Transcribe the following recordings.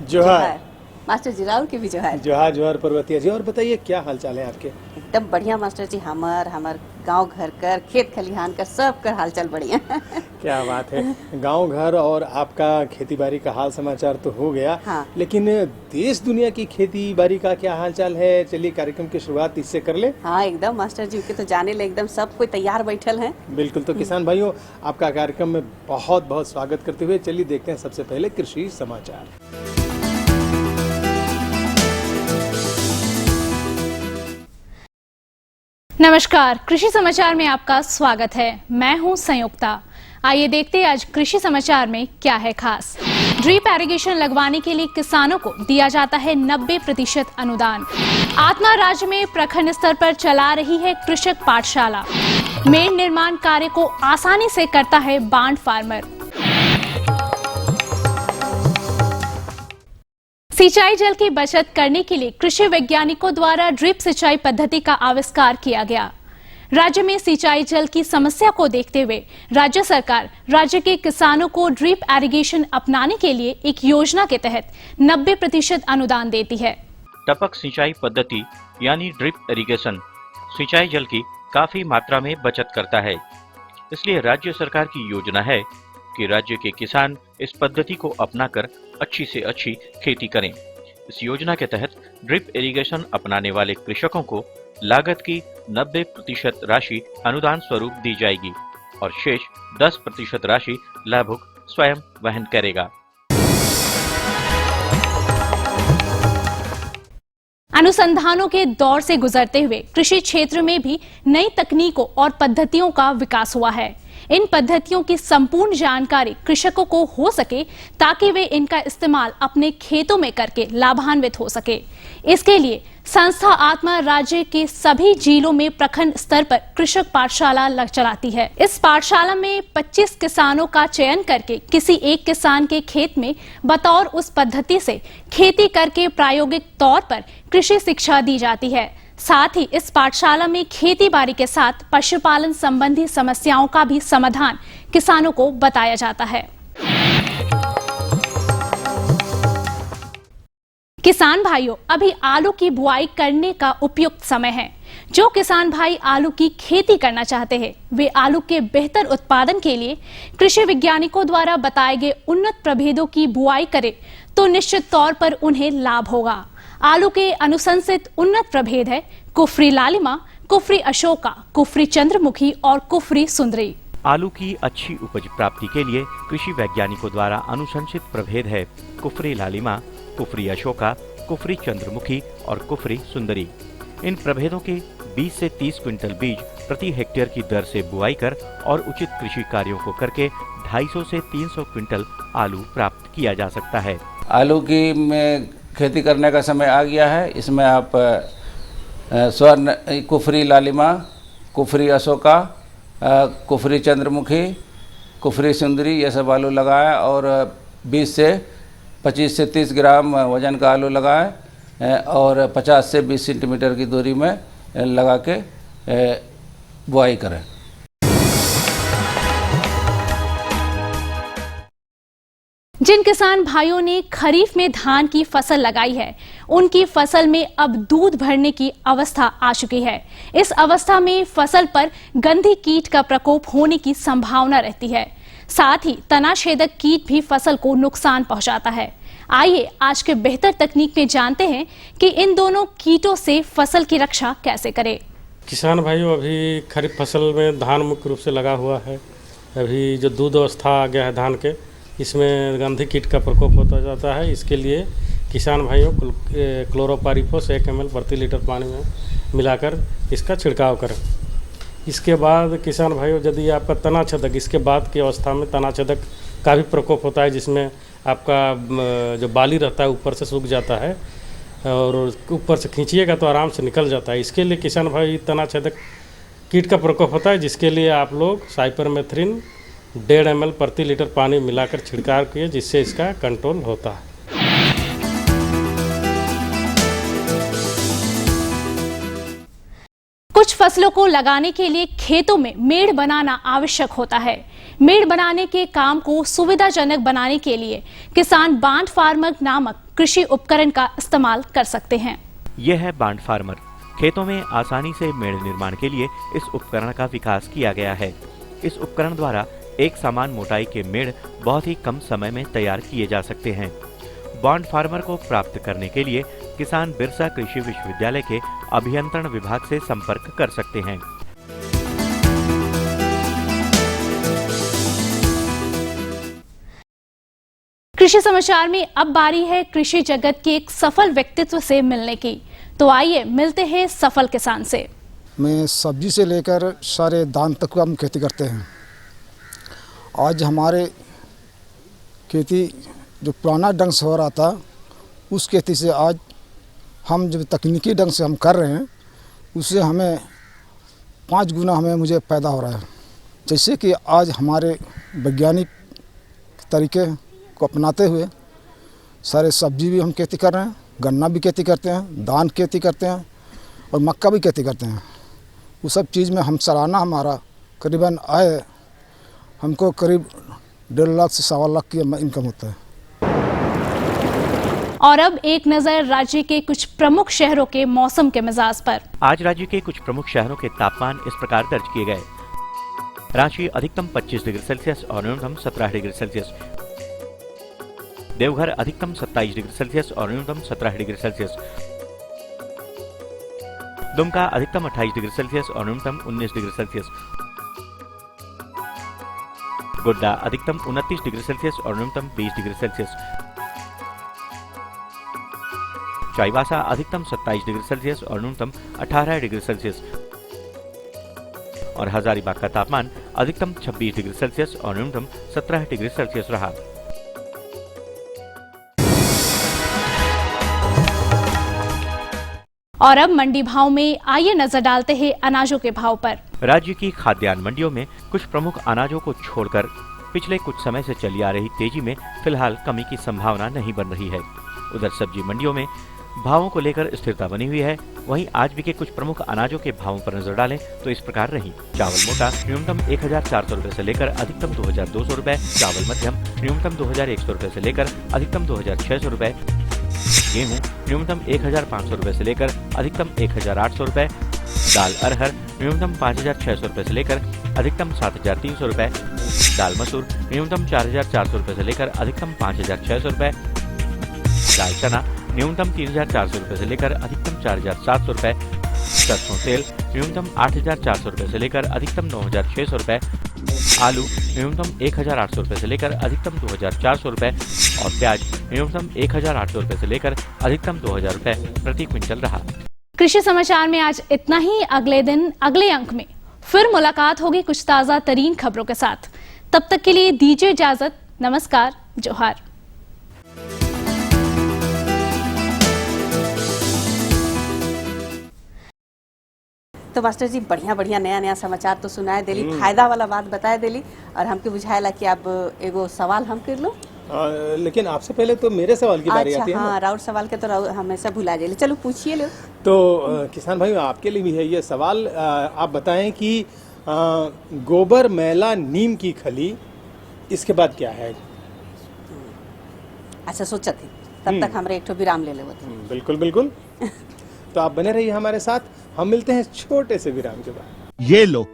जोहार। मास्टर जी राहुल की भी जोहार। जोहार जोहार पर्वतिया जी। और बताइए क्या हाल चाल है आपके? एकदम बढ़िया मास्टर जी। हमार गांव घर कर खेत खलिहान कर सब कर हालचाल बढ़िया। क्या बात है। गांव घर और आपका खेती बाड़ी का हाल समाचार तो हो गया। हाँ। लेकिन देश दुनिया की खेती बाड़ी का क्या हाल चाल है? चलिए कार्यक्रम की शुरुआत इससे कर ले। हाँ एकदम मास्टर जी के तो जाने ले एकदम सब कोई तैयार बैठल है। बिल्कुल। तो किसान भाइयों, आपका कार्यक्रम में बहुत बहुत स्वागत करते हुए चलिए देखते हैं सबसे पहले कृषि समाचार। नमस्कार, कृषि समाचार में आपका स्वागत है। मैं हूं संयुक्ता। आइए देखते हैं आज कृषि समाचार में क्या है खास। ड्रिप इरिगेशन लगवाने के लिए किसानों को दिया जाता है 90% अनुदान। आत्मा राज्य में प्रखंड स्तर पर चला रही है कृषक पाठशाला। मेड़ निर्माण कार्य को आसानी से करता है बांड फार्मर। सिंचाई जल की बचत करने के लिए कृषि वैज्ञानिकों द्वारा ड्रिप सिंचाई पद्धति का आविष्कार किया गया। राज्य में सिंचाई जल की समस्या को देखते हुए राज्य सरकार राज्य के किसानों को ड्रिप इरिगेशन अपनाने के लिए एक योजना के तहत 90% अनुदान देती है। टपक सिंचाई पद्धति यानी ड्रिप इरिगेशन सिंचाई जल की काफी मात्रा में बचत करता है। इसलिए राज्य सरकार की योजना है कि राज्य के किसान इस पद्धति को अपनाकर अच्छी से अच्छी खेती करें। इस योजना के तहत ड्रिप इरिगेशन अपनाने वाले कृषकों को लागत की 90% राशि अनुदान स्वरूप दी जाएगी और शेष 10% राशि लाभुक स्वयं वहन करेगा। अनुसंधानों के दौर से गुजरते हुए कृषि क्षेत्र में भी नई तकनीकों और पद्धतियों का विकास हुआ है। इन पद्धतियों की संपूर्ण जानकारी कृषकों को हो सके ताकि वे इनका इस्तेमाल अपने खेतों में करके लाभान्वित हो सके। इसके लिए संस्था आत्मा राज्य के सभी जिलों में प्रखंड स्तर पर कृषक पाठशाला चलाती है। इस पाठशाला में 25 किसानों का चयन करके किसी एक किसान के खेत में बतौर उस पद्धति से खेती करके प्रायोगिक तौर पर कृषि शिक्षा दी जाती है। साथ ही इस पाठशाला में खेती बाड़ी के साथ पशुपालन संबंधी समस्याओं का भी समाधान किसानों को बताया जाता है। किसान भाइयों, अभी आलू की बुआई करने का उपयुक्त समय है। जो किसान भाई आलू की खेती करना चाहते हैं वे आलू के बेहतर उत्पादन के लिए कृषि वैज्ञानिकों द्वारा बताए गए उन्नत प्रभेदों की बुआई करें तो निश्चित तौर पर उन्हें लाभ होगा। आलू के अनुशंसित उन्नत प्रभेद है कुफरी लालिमा, कुफरी अशोका, कुफरी चंद्रमुखी और कुफरी सुंदरी। आलू की अच्छी उपज प्राप्ति के लिए कृषि वैज्ञानिकों द्वारा अनुशंसित प्रभेद है कुफरी लालिमा, कुफरी अशोका, कुफरी चंद्रमुखी और कुफरी सुंदरी। इन प्रभेदों के 20 से 30 क्विंटल बीज प्रति हेक्टेयर की दर से बुआई कर और उचित कृषि कार्यों को करके 250 से 300 क्विंटल आलू प्राप्त किया जा सकता है। आलू की में खेती करने का समय आ गया है। इसमें आप स्वर्ण कुफरी लालिमा, कुफरी अशोका, कुफरी चंद्रमुखी, कुफरी सुंदरी ये सब आलू लगाएं और 20 से 25 से 30 ग्राम वजन का आलू लगाएं और 50 से 20 सेंटीमीटर की दूरी में लगा के बुआई करें। जिन किसान भाइयों ने खरीफ में धान की फसल लगाई है उनकी फसल में अब दूध भरने की अवस्था आ चुकी है। इस अवस्था में फसल पर गंधी कीट का प्रकोप होने की संभावना रहती है। साथ ही तनाछेदक कीट भी फसल को नुकसान पहुंचाता है। आइए आज के बेहतर तकनीक में जानते हैं कि इन दोनों कीटों से फसल की रक्षा कैसे करें। किसान भाइयों, अभी खरीफ फसल में धान मुख्य रूप से लगा हुआ है। अभी जो दूध अवस्था आ गया है धान के, इसमें गंधी कीट का प्रकोप होता जाता है। इसके लिए किसान भाइयों क्लोरोपाइरिफॉस 1 ml प्रति लीटर पानी में मिलाकर इसका छिड़काव करें। इसके बाद किसान भाइयों, यदि आपका तनाछेदक इसके बाद की अवस्था में तनाछेदक का भी प्रकोप होता है जिसमें आपका जो बाली रहता है ऊपर से सूख जाता है और ऊपर से खींचिएगा तो आराम से निकल जाता है। इसके लिए किसान भाई तनाछेदक कीट का प्रकोप होता है जिसके लिए आप लोग साइपरमेथ्रिन 1.5 ml प्रति लीटर पानी मिलाकर छिड़काव किए, जिससे इसका कंट्रोल होता है। कुछ फसलों को लगाने के लिए खेतों में मेड़ बनाना आवश्यक होता है। मेड़ बनाने के काम को सुविधाजनक बनाने के लिए किसान बांड फार्मर नामक कृषि उपकरण का इस्तेमाल कर सकते हैं। यह है बांड फार्मर। खेतों में आसानी से मेड़ निर्माण के लिए इस उपकरण का विकास किया गया है। इस उपकरण द्वारा एक समान मोटाई के मेड़ बहुत ही कम समय में तैयार किए जा सकते हैं। बॉन्ड फार्मर को प्राप्त करने के लिए किसान बिरसा कृषि विश्वविद्यालय के अभियंत्रण विभाग से संपर्क कर सकते हैं। कृषि समाचार में अब बारी है कृषि जगत के एक सफल व्यक्तित्व से मिलने की। तो आइए मिलते हैं सफल किसान से। मैं सब्जी से लेकर सारे दान तक हम खेती करते हैं। आज हमारे खेती जो पुराना ढंग से हो रहा था, उस खेती से आज हम जब तकनीकी ढंग से हम कर रहे हैं, उससे हमें 5 गुना मुझे पैदा हो रहा है। जैसे कि आज हमारे वैज्ञानिक तरीके को अपनाते हुए सारे सब्जी भी हम खेती कर रहे हैं, गन्ना भी खेती करते हैं, धान खेती करते हैं और मक्का भी खेती करते हैं। वो सब चीज़ में हम सालाना हमारा करीबन आय हमको करीब 1.5 लाख से 1.25 लाख की इनकम होता है। और अब एक नजर राज्य के कुछ प्रमुख शहरों के मौसम के मिजाज पर। आज राज्य के कुछ प्रमुख शहरों के तापमान इस प्रकार दर्ज किए गए। रांची अधिकतम 25 डिग्री सेल्सियस और न्यूनतम 17 डिग्री सेल्सियस। देवघर अधिकतम 27 डिग्री सेल्सियस और न्यूनतम 17 डिग्री सेल्सियस। दुमका अधिकतम 28 डिग्री सेल्सियस और न्यूनतम 19 डिग्री सेल्सियस। गोड्डा अधिकतम 29 डिग्री सेल्सियस और न्यूनतम 20 डिग्री सेल्सियस। चाईबासा अधिकतम 27 डिग्री सेल्सियस और न्यूनतम 18 डिग्री सेल्सियस। और हजारीबाग का तापमान अधिकतम 26 डिग्री सेल्सियस और न्यूनतम 17 डिग्री सेल्सियस रहा। और अब मंडी भाव में आइए नजर डालते हैं अनाजों के भाव पर। राज्य की खाद्यान्न मंडियों में कुछ प्रमुख अनाजों को छोड़कर पिछले कुछ समय से चली आ रही तेजी में फिलहाल कमी की संभावना नहीं बन रही है। उधर सब्जी मंडियों में भावों को लेकर स्थिरता बनी हुई है। वहीं आज भी के कुछ प्रमुख अनाजों के भावों पर नजर डालें तो इस प्रकार रही। चावल मोटा न्यूनतम 1400 रुपए से लेकर अधिकतम 2200 रुपए। चावल मध्यम न्यूनतम 2100 रुपए से लेकर अधिकतम 2600 रुपए। गेहूं न्यूनतम 1500 रुपए से लेकर अधिकतम 1800 रुपए। दाल अरहर न्यूनतम 5600 रुपए से लेकर अधिकतम 7300 रुपए। दाल मसूर न्यूनतम 4400 रुपए से लेकर अधिकतम 5600 रुपए। दाल चना न्यूनतम 3400 रुपए से लेकर अधिकतम 4700 रुपए। सरसों तेल न्यूनतम 8400 रुपए से लेकर अधिकतम 9600 रुपए। आलू न्यूनतम 1800 रुपए से लेकर अधिकतम 2400 रुपए और प्याज न्यूनतम 1800 रुपए से लेकर अधिकतम 2000 रुपए प्रति क्विंटल रहा। कृषि समाचार में आज इतना ही। अगले दिन अगले अंक में फिर मुलाकात होगी कुछ ताजा तरीन खबरों के साथ। तब तक के लिए दीजिए इजाजत। नमस्कार, जोहार। तो मास्टर जी बढ़िया नया समाचार तो सुनाए देली, फायदा वाला बात बताए देली और हमके बुझाएला कि अब एगो सवाल हम कर लो। लेकिन आपसे पहले तो मेरे सवाल की बारी आती है। हाँ, राउर सवाल के तो हमेशा भुला जाए। चलो पूछिए लो। तो किसान भाई आपके लिए भी है ये सवाल। आप बताएं कि गोबर मैला नीम की खली, इसके बाद क्या है? अच्छा सोचा थी, तब तक हमारे एक विराम ले लेवो। बिल्कुल बिल्कुल। तो आप बने रहिए हमारे साथ, हम मिलते हैं छोटे से विराम के बाद। ये लो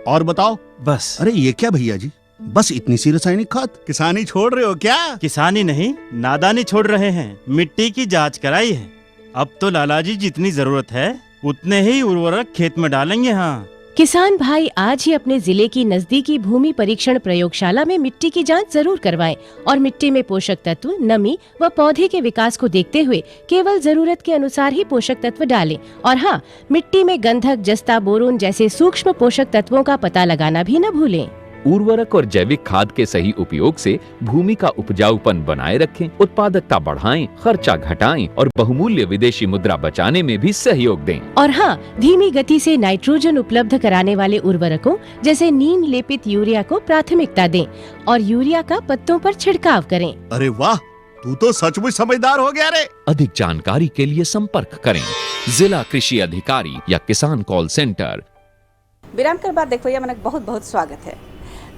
और बताओ। बस। अरे ये क्या भैया जी, बस इतनी सी रासायनिक खाद? किसानी छोड़ रहे हो क्या? किसानी नहीं, नादानी छोड़ रहे हैं। मिट्टी की जांच कराई है। अब तो लाला जी जितनी जरूरत है उतने ही उर्वरक खेत में डालेंगे। हाँ, किसान भाई आज ही अपने जिले की नजदीकी भूमि परीक्षण प्रयोगशाला में मिट्टी की जांच जरूर करवाएं और मिट्टी में पोषक तत्व, नमी व पौधे के विकास को देखते हुए केवल जरूरत के अनुसार ही पोषक तत्व डालें। और हाँ, मिट्टी में गंधक, जस्ता, बोरोन जैसे सूक्ष्म पोषक तत्वों का पता लगाना भी न भूलें। उर्वरक और जैविक खाद के सही उपयोग से भूमि का उपजाऊपन बनाए रखें, उत्पादकता बढ़ाएं, खर्चा घटाएं और बहुमूल्य विदेशी मुद्रा बचाने में भी सहयोग दें। और हाँ, धीमी गति से नाइट्रोजन उपलब्ध कराने वाले उर्वरकों जैसे नीम लेपित यूरिया को प्राथमिकता दें और यूरिया का पत्तों पर छिड़काव करें। अरे वाह, तू तो सचमुच समझदार हो गया रे। अधिक जानकारी के लिए संपर्क करें जिला कृषि अधिकारी या किसान कॉल सेंटर। विराम कर बाद देखो, ये मन बहुत बहुत स्वागत है।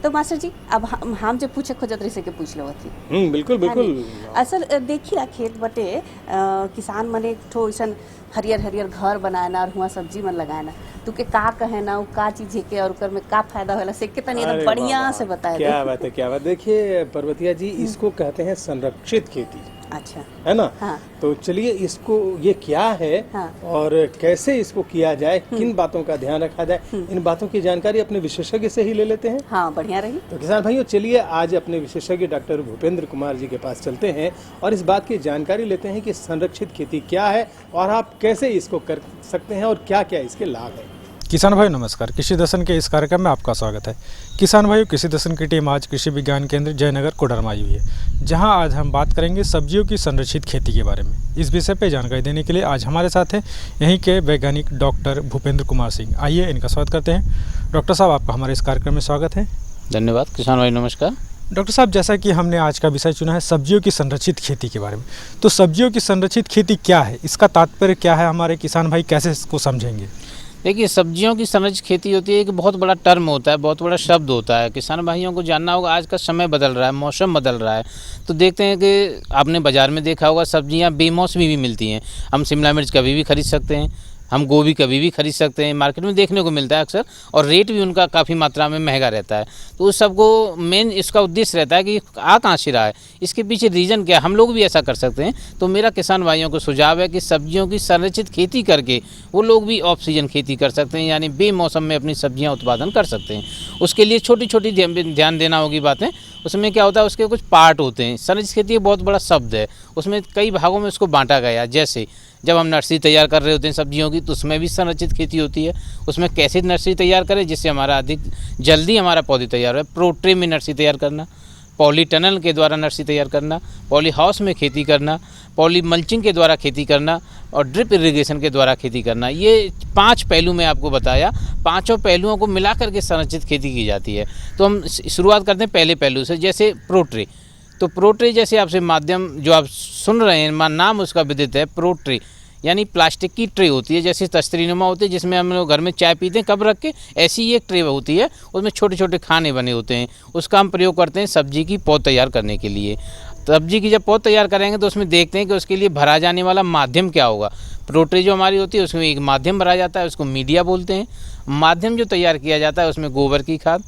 तो मास्टर जी अब हम जो पूछे खोजत रही से के पूछ लो थी। बिल्कुल बिल्कुल। असल देखिला खेत बटे किसान मने ठो ऐसन हरियर हरियर घर बनाना और हुआ सब्जी मन लगाना तू के का कहे ना का चीज है के और ओकर में का फायदा होला से के तनी एकदम बढ़िया से बताए दे। क्या बात है, क्या बात। देखिए पर्वतिया जी, इसको कहते हैं संरक्षित खेती। अच्छा, है ना। हाँ। तो चलिए इसको ये क्या है, हाँ। और कैसे इसको किया जाए, किन बातों का ध्यान रखा जाए, इन बातों की जानकारी अपने विशेषज्ञ से ही ले लेते हैं। हाँ, बढ़िया रही। तो किसान भाइयों चलिए आज अपने विशेषज्ञ डॉक्टर भूपेंद्र कुमार जी के पास चलते हैं और इस बात की जानकारी लेते हैं कि संरक्षित खेती क्या है और आप कैसे इसको कर सकते हैं और क्या क्या इसके लाभ है। किसान भाई नमस्कार, कृषि दर्शन के इस कार्यक्रम में आपका स्वागत है। किसान भाइयों, कृषि दर्शन की टीम आज कृषि विज्ञान केंद्र जयनगर कोडरमा आई हुई है, जहां आज हम बात करेंगे सब्जियों की संरक्षित खेती के बारे में। इस विषय पे जानकारी देने के लिए आज हमारे साथ हैं यहीं के वैज्ञानिक डॉक्टर भूपेंद्र कुमार सिंह। आइए इनका स्वागत करते हैं। डॉक्टर साहब, आपका हमारे इस कार्यक्रम में स्वागत है। धन्यवाद। किसान भाई नमस्कार। डॉक्टर साहब, जैसा कि हमने आज का विषय चुना है सब्जियों की संरक्षित खेती के बारे में, तो सब्जियों की संरक्षित खेती क्या है, इसका तात्पर्य क्या है, हमारे किसान भाई कैसे इसको समझेंगे? देखिए, सब्जियों की संरक्षित खेती होती है, एक बहुत बड़ा टर्म होता है, बहुत बड़ा शब्द होता है। किसान भाइयों को जानना होगा, आज का समय बदल रहा है, मौसम बदल रहा है, तो देखते हैं कि आपने बाज़ार में देखा होगा सब्जियां बेमौसमी भी मिलती हैं। हम शिमला मिर्च कभी भी खरीद सकते हैं, हम गोभी कभी भी खरीद सकते हैं, मार्केट में देखने को मिलता है अक्सर, और रेट भी उनका काफ़ी मात्रा में महंगा रहता है। तो उस सबको मेन इसका उद्देश्य रहता है कि आ कहाँ से रहा है, इसके पीछे रीज़न क्या है, हम लोग भी ऐसा कर सकते हैं। तो मेरा किसान भाइयों को सुझाव है कि सब्जियों की संरक्षित खेती करके वो लोग भी ऑफ सीजन खेती कर सकते हैं, यानी बेमौसम में अपनी सब्जियाँ उत्पादन कर सकते हैं। उसके लिए छोटी छोटी ध्यान देना होगी बातें। उसमें क्या होता है, उसके कुछ पार्ट होते हैं। संरक्षित खेती एक बहुत बड़ा शब्द है, उसमें कई भागों में उसको बांटा गया। जैसे जब हम नर्सरी तैयार कर रहे होते हैं सब्जियों की, तो उसमें भी संरक्षित खेती होती है। उसमें कैसे नर्सरी तैयार करें जिससे हमारा अधिक जल्दी हमारा पौधे तैयार हो। प्रोट्रे में नर्सरी तैयार करना, पॉली टनल के द्वारा नर्सरी तैयार करना, पॉली हाउस में खेती करना, पॉली मल्चिंग के द्वारा खेती करना और ड्रिप इरिगेशन के द्वारा खेती करना। ये 5 पहलू मैं आपको बताया, पाँचों पहलुओं को मिला करके संरक्षित खेती की जाती है। तो हम शुरुआत करते हैं पहले पहलू से, जैसे प्रोट्रे। तो प्रोट्रे जैसे आपसे माध्यम जो आप सुन रहे हैं, नाम उसका विदित है प्रोट्रे, यानी प्लास्टिक की ट्रे होती है, जैसे तस्तरीनुमा होती है जिसमें हम लोग घर में चाय पीते हैं कप रख के, ऐसी ही एक ट्रे होती है, उसमें छोटे छोटे खाने बने होते हैं। उसका हम प्रयोग करते हैं सब्जी की पौध तैयार करने के लिए। सब्जी की जब पौध तैयार करेंगे तो उसमें देखते हैं कि उसके लिए भरा जाने वाला माध्यम क्या होगा। प्रोट्रे जो हमारी होती है उसमें एक माध्यम भरा जाता है, उसको मीडिया बोलते हैं। माध्यम जो तैयार किया जाता है उसमें गोबर की खाद,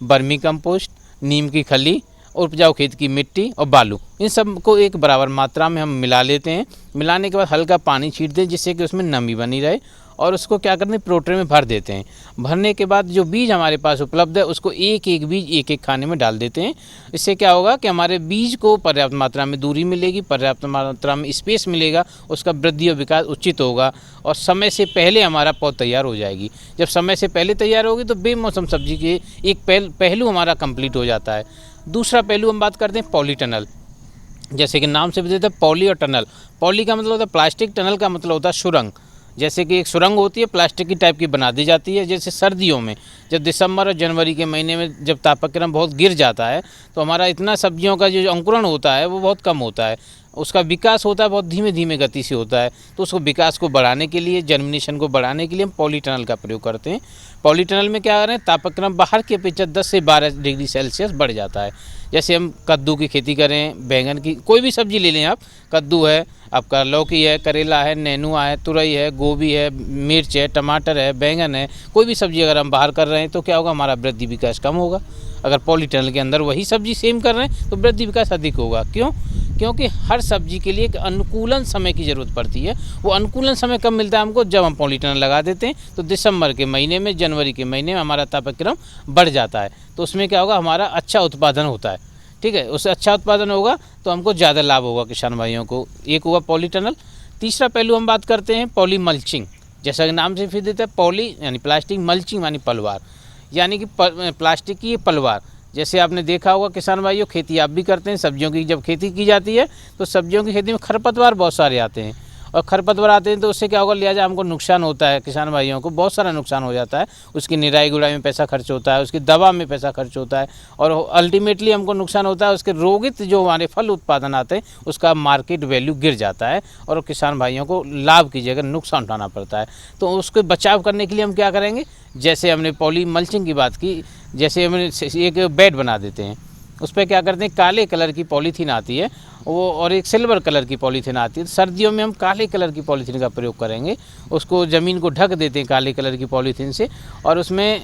बर्मी कंपोस्ट, नीम की खली, उपजाऊ खेत की मिट्टी और बालू, इन सब को एक बराबर मात्रा में हम मिला लेते हैं। मिलाने के बाद हल्का पानी छीट दें जिससे कि उसमें नमी बनी रहे, और उसको क्या करते हैं, प्रोट्रे में भर देते हैं। भरने के बाद जो बीज हमारे पास उपलब्ध है उसको एक एक बीज एक एक खाने में डाल देते हैं। इससे क्या होगा कि हमारे बीज को पर्याप्त मात्रा में दूरी मिलेगी, पर्याप्त मात्रा में स्पेस मिलेगा, उसका वृद्धि और विकास उचित होगा और समय से पहले हमारा पौध तैयार हो जाएगी। जब समय से पहले तैयार होगी तो बेमौसम सब्जी के एक पहलू हमारा कंप्लीट हो जाता है। दूसरा पहलू हम बात करते हैं पॉली टनल। जैसे कि नाम से भी देते हैं पॉली और टनल। पॉली का मतलब होता है प्लास्टिक, टनल का मतलब होता है सुरंग। जैसे कि एक सुरंग होती है प्लास्टिक की टाइप की बना दी जाती है। जैसे सर्दियों में जब दिसंबर और जनवरी के महीने में जब तापक्रम बहुत गिर जाता है तो हमारा इतना सब्जियों का जो अंकुरण होता है वो बहुत कम होता है, उसका विकास होता है बहुत धीमे धीमे गति से होता है। तो उसको विकास को बढ़ाने के लिए, जर्मिनेशन को बढ़ाने के लिए हम पॉली टनल का प्रयोग करते हैं। पॉली टनल में क्या करें, तापक्रम बाहर की अपेक्षा 10 से 12 डिग्री सेल्सियस बढ़ जाता है। जैसे हम कद्दू की खेती करें, बैंगन की, कोई भी सब्जी ले लें आप, कद्दू है आपका, लौकी है, करेला है, नेनुआ है, तुरई है, गोभी है, मिर्च है, टमाटर है, बैंगन है, कोई भी सब्जी अगर हम बाहर कर रहे हैं तो क्या होगा, हमारा वृद्धि विकास कम होगा। अगर पॉली टनल के अंदर वही सब्जी सेम कर रहे हैं तो वृद्धि विकास अधिक होगा। क्यों? क्योंकि हर सब्जी के लिए एक अनुकूलन समय की ज़रूरत पड़ती है। वो अनुकूलन समय कब मिलता है हमको, जब हम पॉली टनल लगा देते हैं। तो दिसंबर के महीने में, जनवरी के महीने में हमारा तापक्रम बढ़ जाता है, तो उसमें क्या होगा, हमारा अच्छा उत्पादन होता है। ठीक है, उससे अच्छा उत्पादन होगा तो हमको ज़्यादा लाभ होगा किसान भाइयों को। एक हुआ पॉली टनल। तीसरा पहलू हम बात करते हैं पॉली मल्चिंग। जैसा कि नाम से फिर देता है, पॉली यानी प्लास्टिक, मल्चिंग यानी पलवार, यानी कि प्लास्टिक की पलवार। जैसे आपने देखा होगा किसान भाइयों, खेती आप भी करते हैं, सब्जियों की जब खेती की जाती है तो सब्जियों की खेती में खरपतवार बहुत सारे आते हैं। और खरपतवार आते हैं तो उससे क्या होगा, लिहाजा हमको नुकसान होता है, किसान भाइयों को बहुत सारा नुकसान हो जाता है। उसकी निराई गुड़ाई में पैसा खर्च होता है, उसकी दवा में पैसा खर्च होता है और अल्टीमेटली हमको नुकसान होता है। उसके रोगित जो हमारे फल उत्पादन आते हैं उसका मार्केट वैल्यू गिर जाता है और किसान भाइयों को लाभ की जगह नुकसान उठाना पड़ता है। तो उसको बचाव करने के लिए हम क्या करेंगे, जैसे हमने पॉली मल्चिंग की बात की, जैसे हमने एक बेड बना देते हैं, उस पर क्या करते हैं, काले कलर की पॉलीथीन आती है वो और एक सिल्वर कलर की पॉलीथीन आती है। सर्दियों में हम काले कलर की पॉलीथीन का प्रयोग करेंगे, उसको ज़मीन को ढक देते हैं काले कलर की पॉलीथीन से और उसमें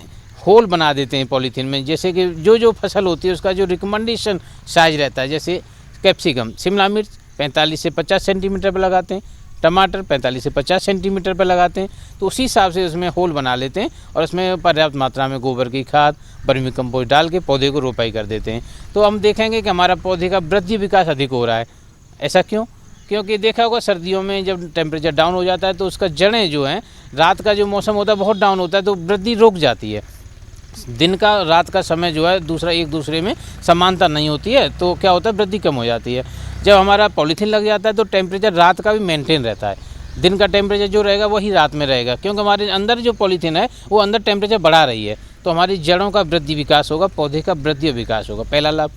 होल बना देते हैं पॉलीथीन में। जैसे कि जो फसल होती है उसका जो रिकमेंडेशन साइज रहता है, जैसे कैप्सिकम, शिमला मिर्च 45 से 50 सेंटीमीटर पर लगाते हैं, टमाटर 45 से 50 सेंटीमीटर पर लगाते हैं, तो उसी हिसाब से उसमें होल बना लेते हैं और उसमें पर्याप्त मात्रा में गोबर की खाद, वर्मी कंपोस्ट डाल के पौधे को रोपाई कर देते हैं। तो हम देखेंगे कि हमारा पौधे का वृद्धि विकास अधिक हो रहा है। ऐसा क्यों? क्योंकि देखा होगा सर्दियों में जब टेम्परेचर डाउन हो जाता है तो उसका जड़ें जो हैं, रात का जो मौसम होता है बहुत डाउन होता है तो वृद्धि रुक जाती है। दिन का रात का समय जो है दूसरा एक दूसरे में समानता नहीं होती है, तो क्या होता है, वृद्धि कम हो जाती है। जब हमारा पॉलीथीन लग जाता है तो टेम्परेचर रात का भी मेंटेन रहता है, दिन का टेम्परेचर जो रहेगा वही रात में रहेगा, क्योंकि हमारे अंदर जो पॉलीथीन है वो अंदर टेम्परेचर बढ़ा रही है। तो हमारी जड़ों का वृद्धि विकास होगा, पौधे का वृद्धि विकास होगा, पहला लाभ।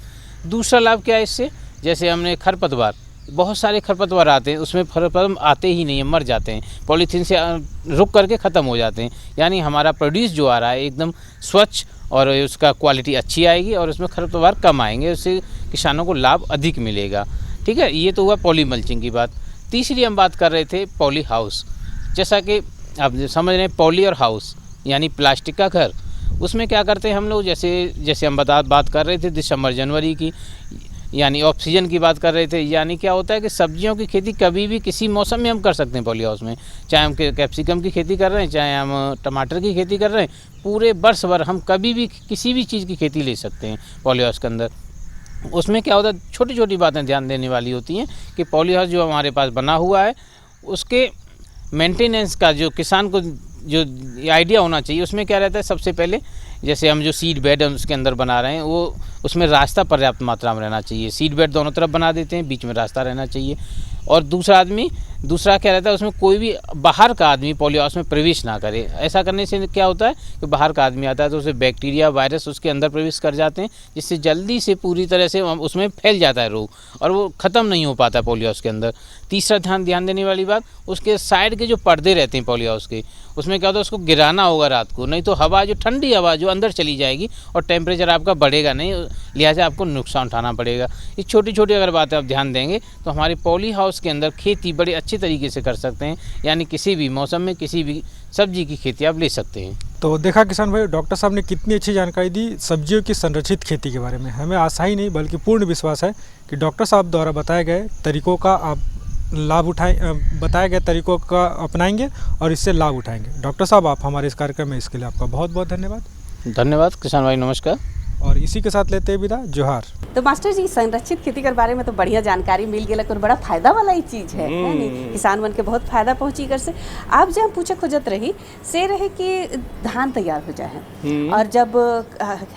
दूसरा लाभ क्या है इससे, जैसे हमने खरपतवार, बहुत सारे खरपतवार आते हैं, उसमें खरपतवार आते ही नहीं है, मर जाते हैं, पॉलीथीन से रुक करके ख़त्म हो जाते हैं। यानी हमारा प्रोड्यूस जो आ रहा है एकदम स्वच्छ और उसका क्वालिटी अच्छी आएगी और उसमें खरपतवार कम आएंगे, उससे किसानों को लाभ अधिक मिलेगा। ठीक है, ये तो हुआ पॉली मल्चिंग की बात। तीसरी हम बात कर रहे थे पॉली हाउस। जैसा कि आप समझ रहे हैं, पॉली और हाउस यानी प्लास्टिक का घर। उसमें क्या करते हैं हम लोग, जैसे हम बात कर रहे थे दिसंबर जनवरी की, यानी ऑफ सीजन की बात कर रहे थे। यानी क्या होता है कि सब्जियों की खेती कभी भी किसी मौसम में हम कर सकते हैं पॉली हाउस में। चाहे हम कैप्सिकम की खेती कर रहे हैं, चाहे हम टमाटर की खेती कर रहे हैं, पूरे वर्ष भर हम कभी भी किसी भी चीज़ की खेती ले सकते हैं पॉली हाउस के अंदर। उसमें क्या होता है, छोटी छोटी बातें ध्यान देने वाली होती हैं कि पॉली हाउस जो हमारे पास बना हुआ है उसके मेंटेनेंस का जो किसान को जो आइडिया होना चाहिए, उसमें क्या रहता है, सबसे पहले जैसे हम जो सीड बेड उसके अंदर बना रहे हैं वो उसमें रास्ता पर्याप्त मात्रा में रहना चाहिए। सीड बेड दोनों तरफ बना देते हैं, बीच में रास्ता रहना चाहिए। और दूसरा क्या रहता है, उसमें कोई भी बाहर का आदमी पॉली हाउस में प्रवेश ना करे। ऐसा करने से क्या होता है कि बाहर का आदमी आता है तो उसे बैक्टीरिया वायरस उसके अंदर प्रवेश कर जाते हैं, जिससे जल्दी से पूरी तरह से उसमें फैल जाता है रोग और वो ख़त्म नहीं हो पाता पॉली हाउस के अंदर। तीसरा ध्यान देने वाली बात, उसके साइड के जो पर्दे रहते हैं पॉली हाउस के, उसमें क्या होता है, उसको गिराना होगा रात को, नहीं तो हवा जो ठंडी हवा जो अंदर चली जाएगी और टेम्परेचर आपका बढ़ेगा नहीं, लिहाजा आपको नुकसान उठाना पड़ेगा। ये छोटी छोटी अगर बातें आप ध्यान देंगे तो हमारे पॉली हाउस के अंदर खेती बड़े अच्छे तरीके से कर सकते हैं। यानी किसी भी मौसम में किसी भी सब्जी की खेती आप ले सकते हैं। तो देखा किसान भाई, डॉक्टर साहब ने कितनी अच्छी जानकारी दी सब्जियों की संरक्षित खेती के बारे में। हमें आशा ही नहीं बल्कि पूर्ण विश्वास है कि डॉक्टर साहब द्वारा बताए गए तरीकों का आप लाभ बताए गए तरीकों का अपनाएंगे और इससे लाभ उठाएंगे। डॉक्टर साहब, आप हमारे इस कार्यक्रम में इसके लिए आपका बहुत बहुत धन्यवाद। धन्यवाद किसान भाई, नमस्कार। और इसी के साथ लेते हैं विदा, जोहार। तो मास्टर जी, संरक्षित खेती के बारे में तो बढ़िया जानकारी मिल गया, और बड़ा फायदा वाला ही चीज है नहीं? किसान मन के बहुत फायदा पहुंची कर से। आप जब पूछे खोजत रही से रहे कि धान तैयार हो जाए और जब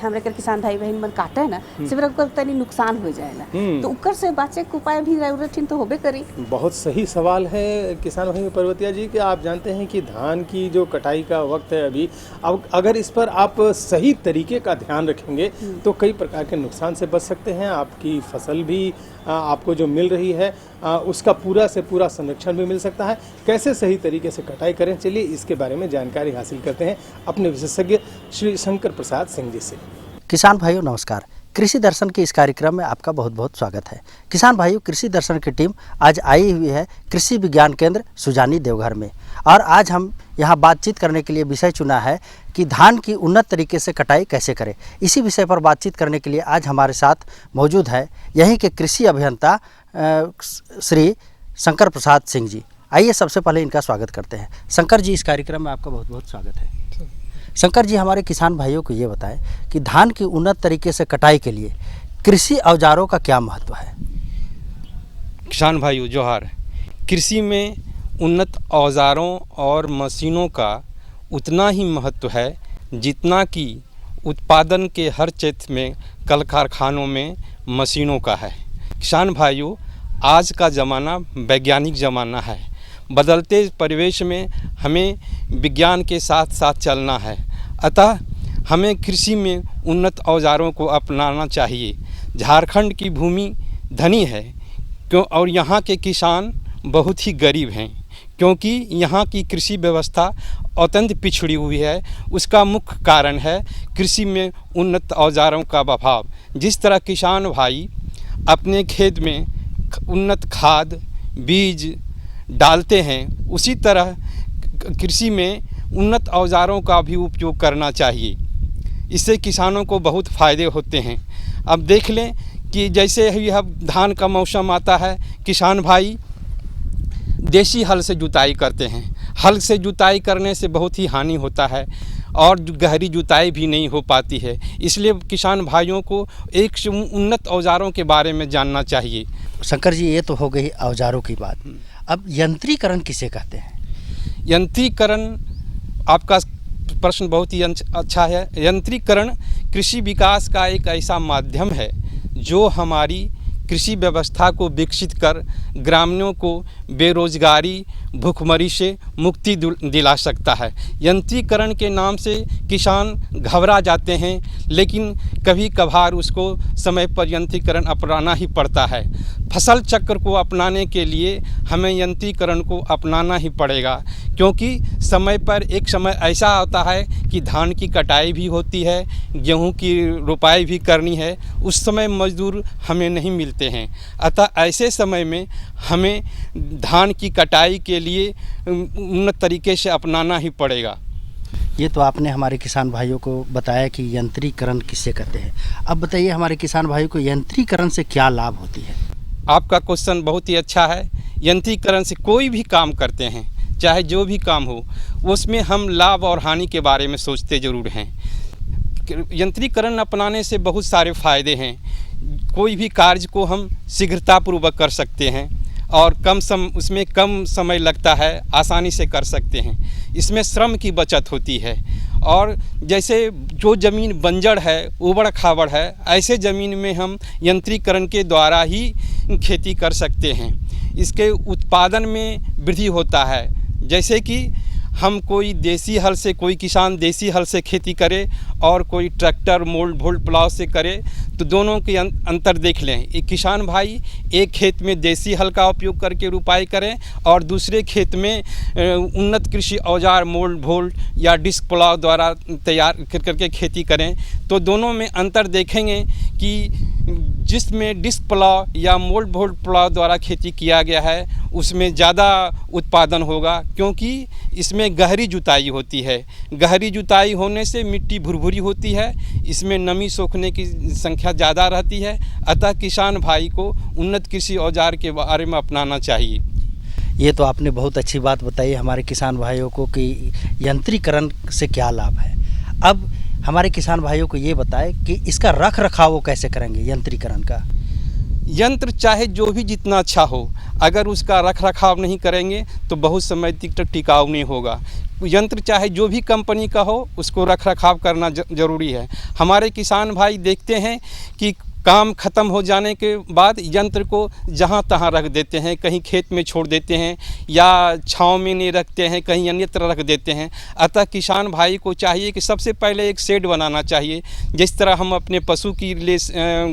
हमारे किसान भाई बहन मन काटे ना सिर्फ तनी नुकसान हो जाएगा, तो उकर से बचे के उपाय भी जरूरत तो होबे करी। बहुत सही सवाल है किसान भाई पर्वतिया जी कि आप जानते हैं कि धान की जो कटाई का वक्त है अभी, अब अगर इस पर आप सही तरीके का ध्यान रखेंगे तो कई प्रकार के नुकसान से बच सकते हैं। आपकी फसल भी आपको जो मिल रही है उसका पूरा से पूरा संरक्षण भी मिल सकता है। कैसे सही तरीके से कटाई करें, चलिए इसके बारे में जानकारी हासिल करते हैं अपने विशेषज्ञ श्री शंकर प्रसाद सिंह जी से। किसान भाइयों नमस्कार, कृषि दर्शन के इस कार्यक्रम में आपका बहुत बहुत स्वागत है। किसान भाइयों, कृषि दर्शन की टीम आज आई हुई है कृषि विज्ञान केंद्र सुजानी देवघर में, और आज हम यहाँ बातचीत करने के लिए विषय चुना है कि धान की उन्नत तरीके से कटाई कैसे करें। इसी विषय पर बातचीत करने के लिए आज हमारे साथ मौजूद है यहीं के कृषि अभियंता श्री शंकर प्रसाद सिंह जी। आइए सबसे पहले इनका स्वागत करते हैं। शंकर जी, इस कार्यक्रम में आपका बहुत बहुत स्वागत है। शंकर जी, हमारे किसान भाइयों को ये बताएं कि धान की उन्नत तरीके से कटाई के लिए कृषि औजारों का क्या महत्व है। किसान भाइयों जोहार। कृषि में उन्नत औजारों और मशीनों का उतना ही महत्व है जितना कि उत्पादन के हर क्षेत्र में कल कारखानों में मशीनों का है। किसान भाइयों, आज का ज़माना वैज्ञानिक ज़माना है। बदलते परिवेश में हमें विज्ञान के साथ साथ चलना है। अतः हमें कृषि में उन्नत औजारों को अपनाना चाहिए। झारखंड की भूमि धनी है और यहाँ के किसान बहुत ही गरीब हैं, क्योंकि यहाँ की कृषि व्यवस्था अत्यंत पिछड़ी हुई है। उसका मुख्य कारण है कृषि में उन्नत औजारों का अभाव। जिस तरह किसान भाई अपने खेत में उन्नत खाद बीज डालते हैं, उसी तरह कृषि में उन्नत औजारों का भी उपयोग करना चाहिए। इससे किसानों को बहुत फ़ायदे होते हैं। अब देख लें कि जैसे ही अब धान का मौसम आता है, किसान भाई देसी हल से जुताई करते हैं। हल से जुताई करने से बहुत ही हानि होता है और गहरी जुताई भी नहीं हो पाती है। इसलिए किसान भाइयों को एक उन्नत औजारों के बारे में जानना चाहिए। शंकर जी, ये तो हो गई औजारों की बात। अब यंत्रीकरण किसे कहते हैं? यंत्रीकरण, आपका प्रश्न बहुत ही अच्छा है। यंत्रीकरण कृषि विकास का एक ऐसा माध्यम है जो हमारी कृषि व्यवस्था को विकसित कर ग्रामीणों को बेरोजगारी भूखमरी से मुक्ति दिला सकता है। यंत्रीकरण के नाम से किसान घबरा जाते हैं, लेकिन कभी कभार उसको समय पर यंत्रीकरण अपनाना ही पड़ता है। फसल चक्र को अपनाने के लिए हमें यंत्रीकरण को अपनाना ही पड़ेगा, क्योंकि समय पर एक समय ऐसा आता है कि धान की कटाई भी होती है, गेहूं की रोपाई भी करनी है। उस समय मजदूर हमें नहीं मिलते हैं। अतः ऐसे समय में हमें धान की कटाई के लिए उन्नत तरीके से अपनाना ही पड़ेगा। ये तो आपने हमारे किसान भाइयों को बताया कि यंत्रीकरण किसे कहते हैं। अब बताइए हमारे किसान भाइयों को यंत्रीकरण से क्या लाभ होती है? आपका क्वेश्चन बहुत ही अच्छा है। यंत्रीकरण से कोई भी काम करते हैं, चाहे जो भी काम हो, उसमें हम लाभ और हानि के बारे में सोचते ज़रूर हैं। यंत्रीकरण अपनाने से बहुत सारे फ़ायदे हैं। कोई भी कार्य को हम शीघ्रतापूर्वक कर सकते हैं और उसमें कम समय लगता है, आसानी से कर सकते हैं। इसमें श्रम की बचत होती है और जैसे जो ज़मीन बंजर है, उबड़ खाबड़ है, ऐसे ज़मीन में हम यंत्रीकरण के द्वारा ही खेती कर सकते हैं। इसके उत्पादन में वृद्धि होता है। जैसे कि हम कोई देसी हल से, कोई किसान देसी हल से खेती करे और कोई ट्रैक्टर मोल्ड भोल्ड प्लाव से करे, तो दोनों के अंतर देख लें। एक किसान भाई एक खेत में देसी हल का उपयोग करके रुपाई करें और दूसरे खेत में उन्नत कृषि औजार मोल्ड भोल्ड या डिस्क प्लाव द्वारा तैयार करके खेती करें, तो दोनों में अंतर देखेंगे कि जिसमें डिस्क प्लाव या मोल्ड भोल्ड प्लाव द्वारा खेती किया गया है उसमें ज़्यादा उत्पादन होगा, क्योंकि इसमें गहरी जुताई होती है। गहरी जुताई होने से मिट्टी भुरभुरी होती है, इसमें नमी सोखने की संख्या ज़्यादा रहती है। अतः किसान भाई को उन्नत कृषि औजार के बारे में अपनाना चाहिए। ये तो आपने बहुत अच्छी बात बताई हमारे किसान भाइयों को कि यंत्रीकरण से क्या लाभ है। अब हमारे किसान भाइयों को ये बताएं कि इसका रख रखाव वो कैसे करेंगे यंत्रीकरण का? यंत्र चाहे जो भी जितना अच्छा हो, अगर उसका रख रखाव नहीं करेंगे तो बहुत समय तक टिकाऊ नहीं होगा। यंत्र चाहे जो भी कंपनी का हो, उसको रख रखाव करना ज़रूरी है। हमारे किसान भाई देखते हैं कि काम ख़त्म हो जाने के बाद यंत्र को जहाँ तहाँ रख देते हैं, कहीं खेत में छोड़ देते हैं या छाँव में नहीं रखते हैं, कहीं अन्यत्र रख देते हैं। अतः किसान भाई को चाहिए कि सबसे पहले एक शेड बनाना चाहिए। जिस तरह हम अपने पशु के लिए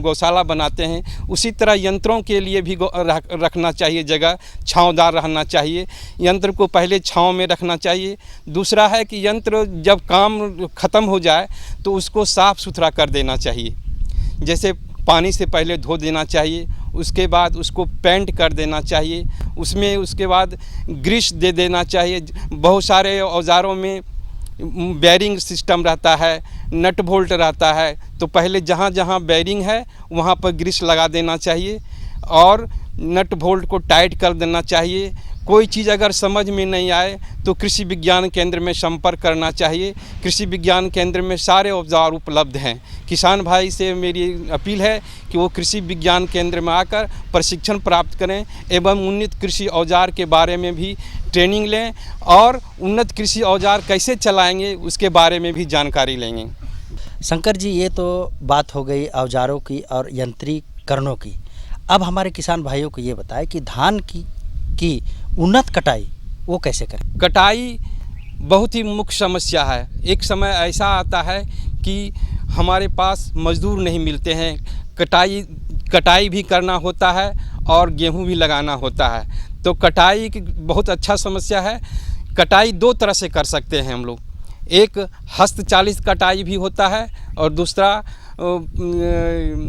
गौशाला बनाते हैं, उसी तरह यंत्रों के लिए भी रखना चाहिए जगह, छाँवदार रहना चाहिए। यंत्र को पहले छाँव में रखना चाहिए। दूसरा है कि यंत्र जब काम ख़त्म हो जाए तो उसको साफ़ सुथरा कर देना चाहिए। जैसे पानी से पहले धो देना चाहिए, उसके बाद उसको पेंट कर देना चाहिए, उसमें उसके बाद ग्रीस दे देना चाहिए। बहुत सारे औजारों में बेयरिंग सिस्टम रहता है, नट बोल्ट रहता है, तो पहले जहाँ जहाँ बेयरिंग है वहाँ पर ग्रीस लगा देना चाहिए और नट बोल्ट को टाइट कर देना चाहिए। कोई चीज़ अगर समझ में नहीं आए तो कृषि विज्ञान केंद्र में संपर्क करना चाहिए। कृषि विज्ञान केंद्र में सारे औजार उपलब्ध हैं। किसान भाई से मेरी अपील है कि वो कृषि विज्ञान केंद्र में आकर प्रशिक्षण प्राप्त करें एवं उन्नत कृषि औजार के बारे में भी ट्रेनिंग लें और उन्नत कृषि औजार कैसे चलाएंगे उसके बारे में भी जानकारी लेंगे। शंकर जी, ये तो बात हो गई औजारों की और यंत्रीकरणों की। अब हमारे किसान भाइयों को ये बताएं कि धान की उन्नत कटाई वो कैसे करें? कटाई बहुत ही मुख्य समस्या है। एक समय ऐसा आता है कि हमारे पास मजदूर नहीं मिलते हैं, कटाई भी करना होता है और गेहूं भी लगाना होता है। तो कटाई की बहुत अच्छा समस्या है। कटाई दो तरह से कर सकते हैं हम लोग, एक हस्तचालित कटाई भी होता है और दूसरा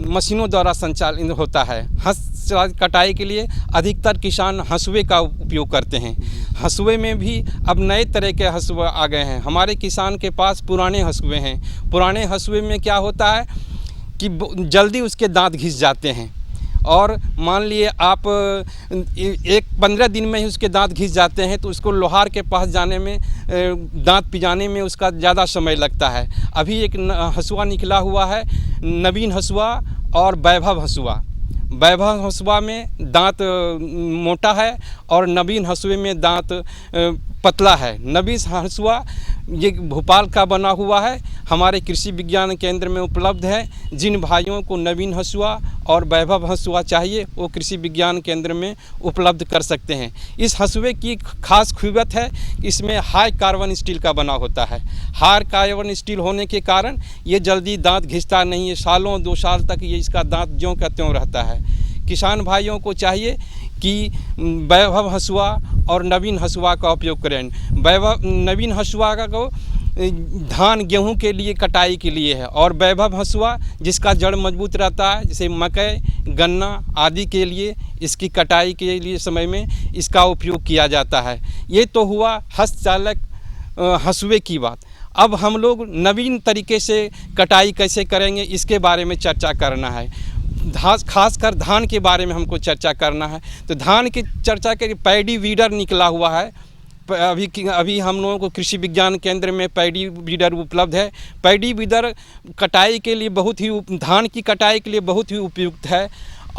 मशीनों द्वारा संचालित होता है। हस्तचालित कटाई के लिए अधिकतर किसान हंसुए का उपयोग करते हैं। हंसुए में भी अब नए तरह के हंसुए आ गए हैं। हमारे किसान के पास पुराने हंसुए हैं। पुराने हंसुए में क्या होता है कि जल्दी उसके दांत घिस जाते हैं और मान लिए आप 15 दिन में ही उसके दांत घिस जाते हैं, तो उसको लोहार के पास जाने में, दांत पिजाने में उसका ज़्यादा समय लगता है। अभी एक हंसुआ निकला हुआ है, नवीन हंसुआ और वैभव हंसुआ। वैभव हंसुआ में दांत मोटा है और नवीन हंसुए में दांत पतला है। नवीन हंसुआ ये भोपाल का बना हुआ है, हमारे कृषि विज्ञान केंद्र में उपलब्ध है। जिन भाइयों को नवीन हंसुआ और वैभव हंसुआ चाहिए वो कृषि विज्ञान केंद्र में उपलब्ध कर सकते हैं। इस हंसुए की खास खूबियत है, इसमें हाई कार्बन स्टील का बना होता है। हाई कार्बन स्टील होने के कारण ये जल्दी दांत घिसता नहीं है, सालों 2 साल तक ये इसका दांत ज्यों का त्यों रहता है। किसान भाइयों को चाहिए कि वैभव हंसुआ और नवीन हंसुआ का उपयोग करें। नवीन हंसुआ को धान गेहूं के लिए कटाई के लिए है और वैभव हंसुआ जिसका जड़ मजबूत रहता है, जैसे मकई गन्ना आदि के लिए इसकी कटाई के लिए समय में इसका उपयोग किया जाता है। ये तो हुआ हस्तचालक हंसुए की बात। अब हम लोग नवीन तरीके से कटाई कैसे करेंगे इसके बारे में चर्चा करना है। खासकर धान के बारे में हमको चर्चा करना है। तो धान की चर्चा के पैडी वीडर निकला हुआ है। अभी हम लोगों को कृषि विज्ञान केंद्र में पैडी वीडर उपलब्ध है। पैडी वीडर कटाई के लिए धान की कटाई के लिए बहुत ही उपयुक्त है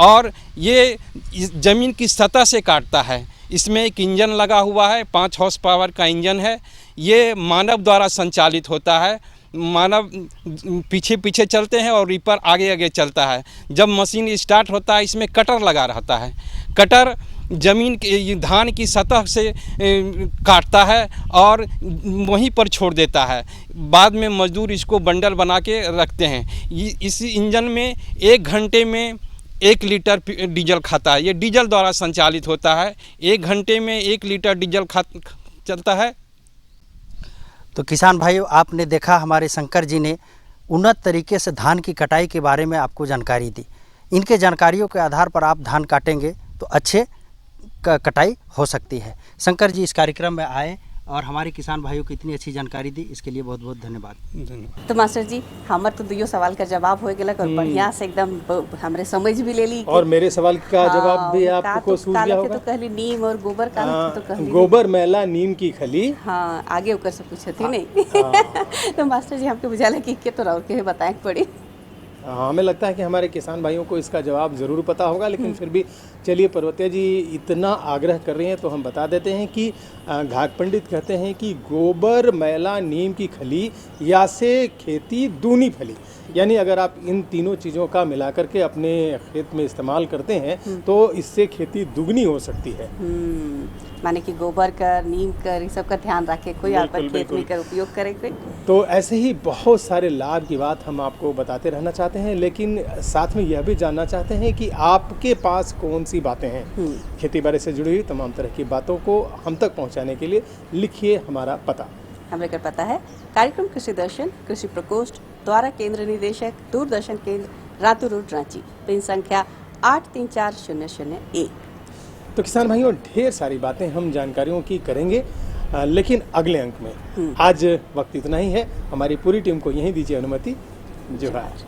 और ये ज़मीन की सतह से काटता है। इसमें एक इंजन लगा हुआ है, 5 हॉर्स पावर का इंजन है। ये मानव द्वारा संचालित होता है। मानव पीछे पीछे चलते हैं और रीपर आगे आगे चलता है। जब मशीन स्टार्ट होता है इसमें कटर लगा रहता है। कटर ज़मीन के धान की सतह से काटता है और वहीं पर छोड़ देता है। बाद में मजदूर इसको बंडल बना के रखते हैं। इस इंजन में 1 घंटे में 1 लीटर डीजल खाता है। ये डीजल द्वारा संचालित होता है। 1 घंटे में 1 लीटर डीजल चलता है। तो किसान भाइयों, आपने देखा हमारे शंकर जी ने उन्नत तरीके से धान की कटाई के बारे में आपको जानकारी दी। इनके जानकारियों के आधार पर आप धान काटेंगे तो अच्छे कटाई हो सकती है। शंकर जी इस कार्यक्रम में आए और हमारे किसान भाइयों को इतनी अच्छी जानकारी दी, इसके लिए बहुत बहुत धन्यवाद। तो मास्टर जी, हमार तो 2 सवाल का जवाब हो गया और बढ़िया से एकदम हमरे समझ भी ले ली और मेरे सवाल का जवाब भी आपको सूझ गया होगा। तो कहली नीम और गोबर का तो कहली गोबर मैला नीम की खली। हाँ, आगे ऊपर से पूछती नहीं। तो मास्टर जी हमको बुझाला कि के तो राउर के बताए पड़ी। हमें लगता है कि हमारे किसान भाइयों को इसका जवाब ज़रूर पता होगा, लेकिन फिर भी चलिए, पर्वतिया जी इतना आग्रह कर रही हैं तो हम बता देते हैं कि घाट पंडित कहते हैं कि गोबर मैला नीम की खली या से खेती दूनी फली। यानी अगर आप इन तीनों चीज़ों का मिलाकर के अपने खेत में इस्तेमाल करते हैं तो इससे खेती दुगनी हो सकती है। माने कि गोबर कर, नीम कर, इस सब का ध्यान रखे कोई, आपका खेत में कर उपयोग करे कोई। तो ऐसे ही बहुत सारे लाभ की बात हम आपको बताते रहना चाहते हैं, लेकिन साथ में यह भी जानना चाहते हैं कि आपके पास कौन सी बातें हैं। खेती बाड़ी से जुड़ी हुई तमाम तरह की बातों को हम तक पहुंचाने के लिए लिखिए हमारा पता। हमारे का पता है कार्यक्रम कृषि दर्शन, कृषि प्रकोष्ठ, द्वारा केंद्र निदेशक, दूरदर्शन केंद्र, रातू रोड, रांची। पिन संख्या 834001। तो किसान भाइयों, ढेर सारी बातें हम जानकारियों की करेंगे, लेकिन अगले अंक में। आज वक्त इतना ही है। हमारी पूरी टीम को यहीं दीजिए अनुमति। जोहार।